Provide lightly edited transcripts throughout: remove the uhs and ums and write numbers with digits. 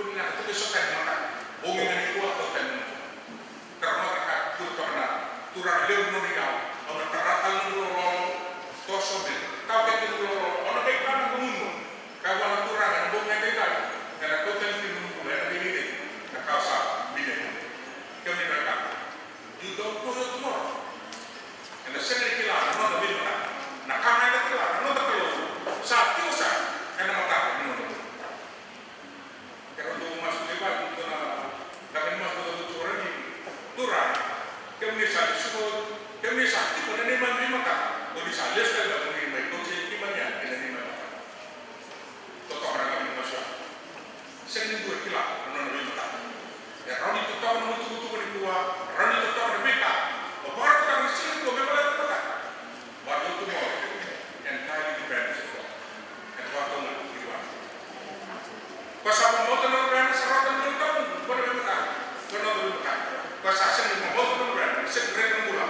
kunina tu besok kan maka ongi ngani kuat atau kan karena mereka turun turun leu nuriau orang teratal nurul tosobe kau ketu nurul orang baik kan mengundu kau orang turun kan bom yang kita karena kau tentu menunggu yang ini nak kau sah bina kau ni mereka you don't know your tomorrow and the second kila no the bill na kama na kila no the kilo sa kilo sa kana mata no kaya do masuk di bawah itu na dapat masuk ke turun ni turun kami sa suko kami sa tipo na ni mata o di sa les ka ba ni mai ko si ki manya ni mata to to orang kami masuk second dua kila no no bill mata ya rani to tahu no tu ni kuwa rani to tahu beka o baru kita mesti ko me bala to ka but you tomorrow entirely depends on God and what on you are pasal mo to no ran sa rotan mo to ko na mata ko na do ka pasal sa mo to no ran sa ren mo la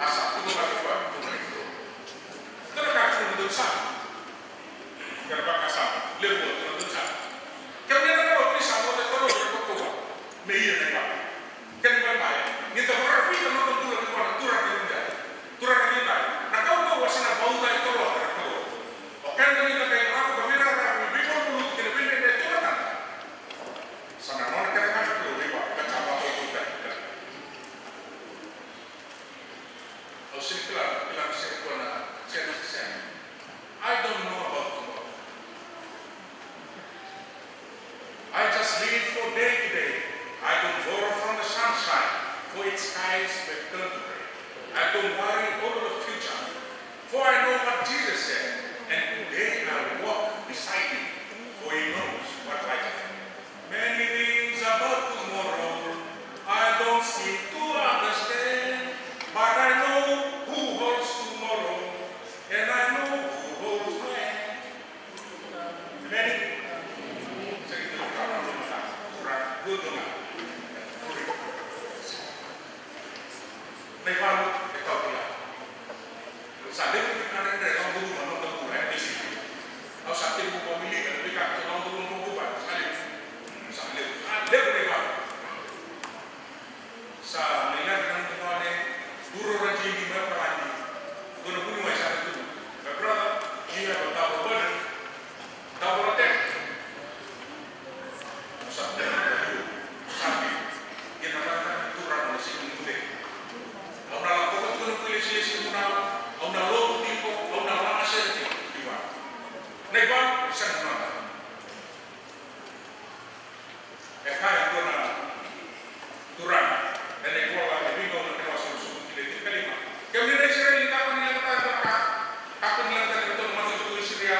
asa ko ba ko to na ito to ka ko do sa ya ba ka sa le mo to do sa kami na ko ni sa mo to ko ko ko me iya na ba kan ba ba ni to ra pi to no to do ko na tura ni nda tura ni nda na ka ko wasina ba u da to ro ka ko o kan ni na ka ra ko mi ra ra mi ko ko lu ki ni ni de to na sana no na ka ka ko ni ba ka cha ba ko ka o sikla ila se ko na se na se I don't know about tomorrow. I just live for day to day. I don't borrow from the sunshine, for its skies will turn to gray. I don't worry over the future, for I know what Jesus said, and today I walk beside him, for he knows what lies ahead. Many things about tomorrow I don't seem to understand, but I know who holds tomorrow, and I know who holds when. Many good enough. May bago ito pula. Sabi ko na rin ang dulo ng mga buhay di sini. Ang sabi mo pamili ka na bigyan ng dulo ng buhay sa lip. May bago. Sa nilang ng mga ne duro ra jini may parani. Doon po may sa ito. My brother, he have a double burden. Double attack. Sabi ginagawa turang na sinundi. Ang nalako ko ng pulis muna, ang naloko tipo, ang nalamasya di ba? Naiba isang mga. Kaya ko na turang, dan ikaw ang ibigay ng kawasan sa hindi kalima. Kaya nila Israel ako nila kata ako nila kata ito matutuloy Syria,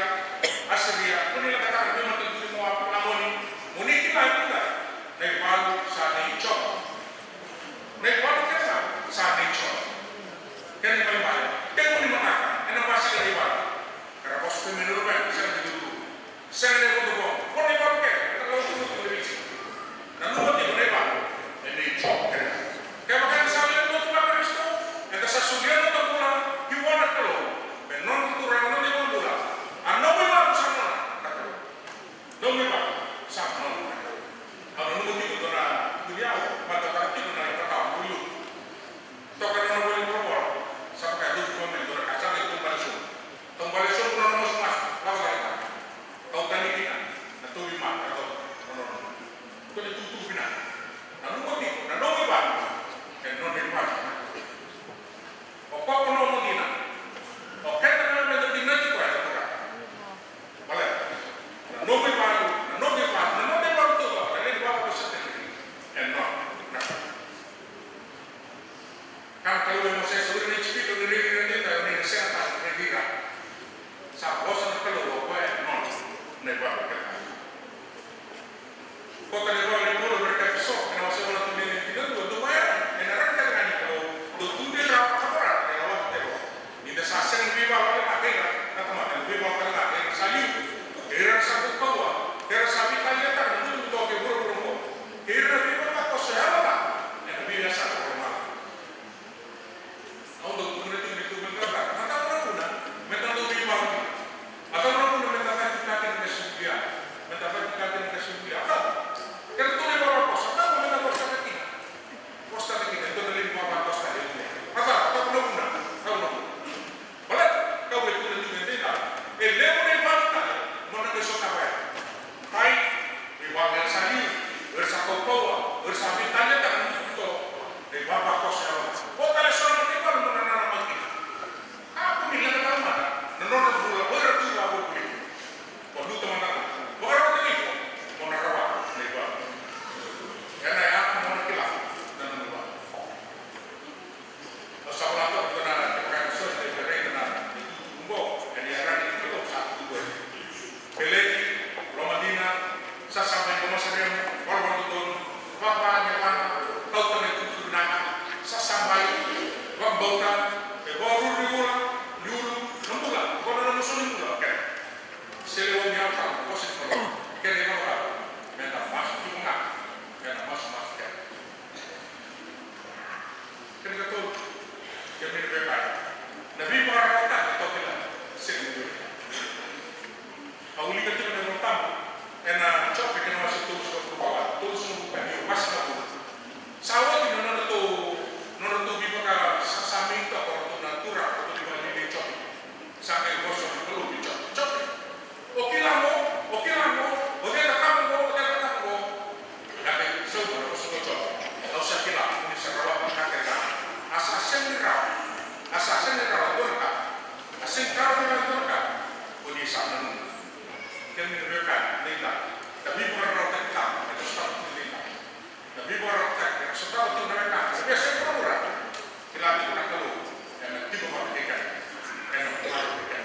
Assyria, ako nila kata matutuloy mo ako Amon. Ngunit kita naibago sa nature. Naibago kita sa nature. Kaya ni Balimaya, kaya mo ni Mataka, ano ba siya naibago? Karena kau suka menurutkan, saya dulu. Saya naibago doon. Kau naibago kaya? Kalau itu itu lebih sih. Nah, lu berarti naibago. Ini nature kaya. Kaya makanya sabi ng mga tuwa Kristo, ang kasasudian ng tagula, hiwanag ka lo. Menon turang ng limang bula. Ano may bago sa mga? No may bago sa mga. Ano nung dito na dunia mata parati na nakakao ulo to kana na wala mo sa ka dito ko men dora ka sa ito balisyon ko na mas lawa ka kau tani kita na tuwi ma ka to no ko ni tutu bina ano mo dito na no ba ken no ni pa o ko no mo dina o ken na na dito na ko ito ka wala no me pa kalau memang saya sudah mencipta diri kita kesehatan negara, saya bosan kalau apa non negara kita. Kota negara yang baru mereka besok, kenapa saya orang tuh ini tidak tuh bayar, negara kita kan kalau tuh dia berapa kabar, negara kita. Ini sasa yang lebih bawah lagi, kata macam lebih bawah lagi, salib, era satu kawa, era sabi kalian kan itu betul ke buru-buru, era lebih bawah kau siapa lah, yang lebih biasa. Untuk mengerti itu benar, maka orang pun mental lebih bawah, atau orang pun mendapat tingkatan kesulian, apa? Bersadiu, bersakopoa, bersabitanya tak untuk di bawah kos yang kota leson itu kan menanam lagi. Aku bilang ke tahu mana, nonton dulu, berarti aku beli. Kalau teman-teman, baru ini mau narawa, lebar. Karena ya aku mau kilas dan lebar. Sahabat aku benar, kita sos dari berai benar. Umbo, jadi orang itu kalau satu dua. Belegi, Romadina, sasampai ke Masarem, warga itu, bapak nyaman, kau tanah itu sudah sasampai, bauta, baru diulang, nembula, kau dalam musuh nembula, kan? Selewanya apa? Kau sih kalau, kan dia mau minta masuk juga, kan masuk kan? Kan kata, yang ini bebas. Nabi berkata, kau bilang, sendiri. Auli kan tidak bertamu, karena copy kan masih terus berubah, terus berubah, masih berubah. Sawat ini nonton bicara sami itu atau natura atau di mana dia copy, sampai gosok perlu dicopy, copy. Oke lah mo, tapi semua harus copy. Kalau saya bilang ini serawat berkata, asasnya rawat berkat, asing rawat berkat, boleh sama. Kami mereka tidak, tapi bukan orang kita, itu satu tidak. Tapi bukan orang kita, setelah itu mereka, biasa orang kita tidak tahu, yang tidak memperhatikan, yang memperhatikan.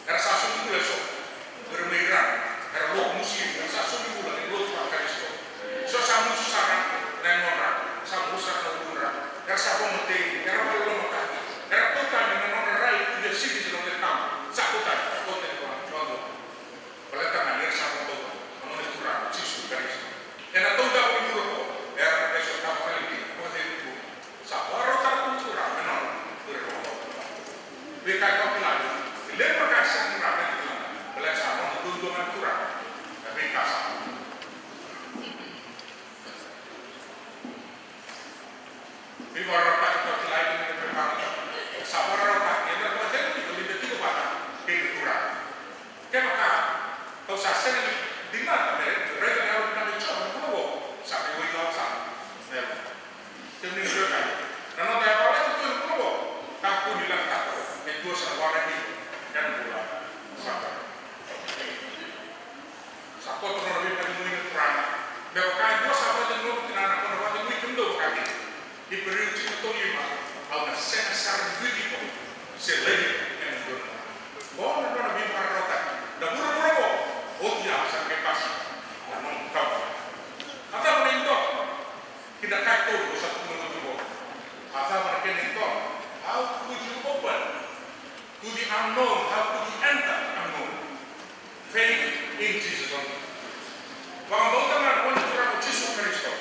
Karena satu itu lesok, bermegran, karena lo muslim, satu itu lagi lo cuma kalisto. So sama susah, dan orang, sama susah dan orang. Karena satu mati, karena lo makan, karena kota dengan orang lain tidak sih di dalam tamu, satu tadi, kota itu orang. Oleh karena dia sama tahu, namun itu kurang siswa garis. Yang tahu dah pun dulu, ya besok tak kali ini, kau itu, sabar tak pun kurang menol, berdoa. Mereka kau bilang, lima kasih kurang itu, boleh sama tuntunan kurang, tapi kasar. Lima orang tak bilang ini berkata, sabar orang yang berbuat itu tidak cukup itu kurang. Kenapa? Kau sasen di mana? Mereka yang harus mencoba mencoba sampai wujud sama. Demi mereka. Dan nanti apa lagi itu mencoba? Kaku bilang kaku. Itu sebuah ini dan pula sabar. Satu orang lebih dari mungkin kurang. Mereka itu sabar dan menurut anak orang itu mungkin kami. Di periode itu lima. Ada senar begitu. Selagi yang menurut. Boleh orang lebih berrotak. Dan buru-buru. Oh tidak sampai pas, namun kau. Atau menentok, tidak kacau satu menentuk. Atau menentok, how could you open to the unknown? How could you enter the unknown? Faith in Jesus. Bagaimana teman menentukan Yesus Kristus?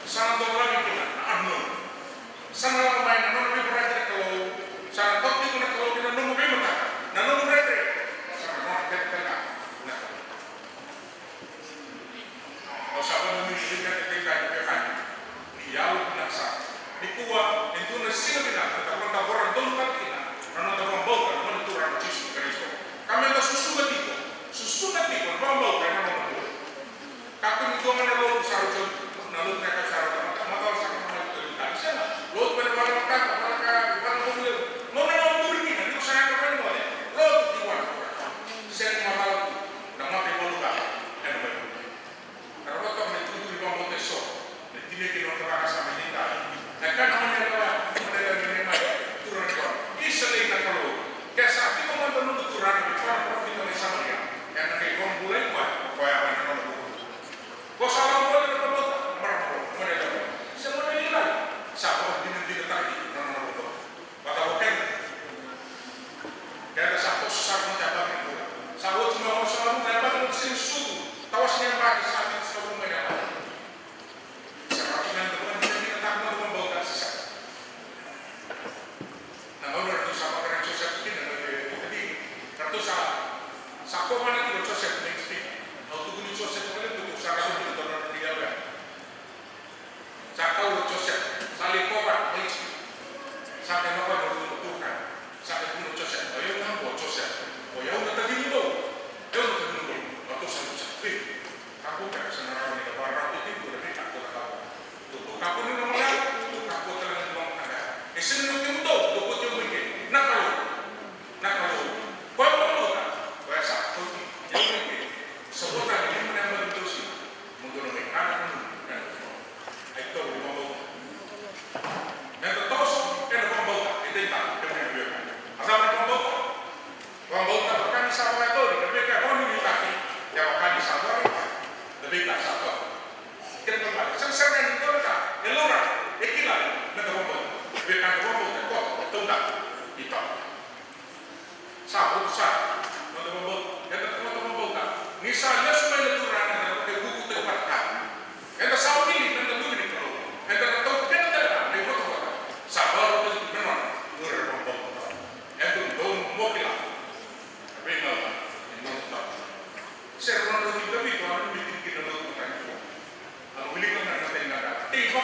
Sangat lagi kita unknown. Sangat lama yang non lebih berarti kalau sangat top itu nak kalau kita nunggu bagaimana? Nunggu berarti sangat non kita. Sahabat Indonesia ketika dipekan, dia binasa. Di kuat itu nasi binasa. Tapi tak orang dompet kita, orang tak orang bau, orang itu orang Yesus Kristus. Kami tak susu ketika, orang bau karena orang bau. Kakak itu mana lo sahaja, nalu mereka sahaja. Maka orang sama itu tak bisa. Lo pada malam kakak, malam mobil, mana turun ni? Itu saya kapan boleh? Lo dibuat. Saya malam, dah mati malu kakak. Karena waktu itu di bawah besok, di sini kita orang sama kita. Dan kan namanya adalah mereka menerima turun itu. Bisa kita kalau, kayak saat itu orang menurut turun itu orang profit oleh sama dia. Yang nanti orang mulai buat, kayak apa yang orang buat. Kau salah buat itu buat, mereka buat. Semua nilai, siapa tidak tadi orang buat. Maka bukan, kayak ada satu susah mencapai itu. Sahabat cuma mau selalu mendapat mesin suhu. Tawas yang bagi saat itu selalu mendapat. Seperti yang teman kita tak mau membawa sisa. ken ko ba sa sermen ko ka elora ekila na ko bo be kan ko bo ko to da ito sa ko sa no to bo eta ko to bo ka ni sa yesu me to rana na ko ku te patka eta sa pili na do ni ko eta to ken da ne ko to sa ba ko to menon dur ko bo eta do mo kila be no no to ser no do ni ko mi ko ni ki no do ko kan ko willing na natin na di ko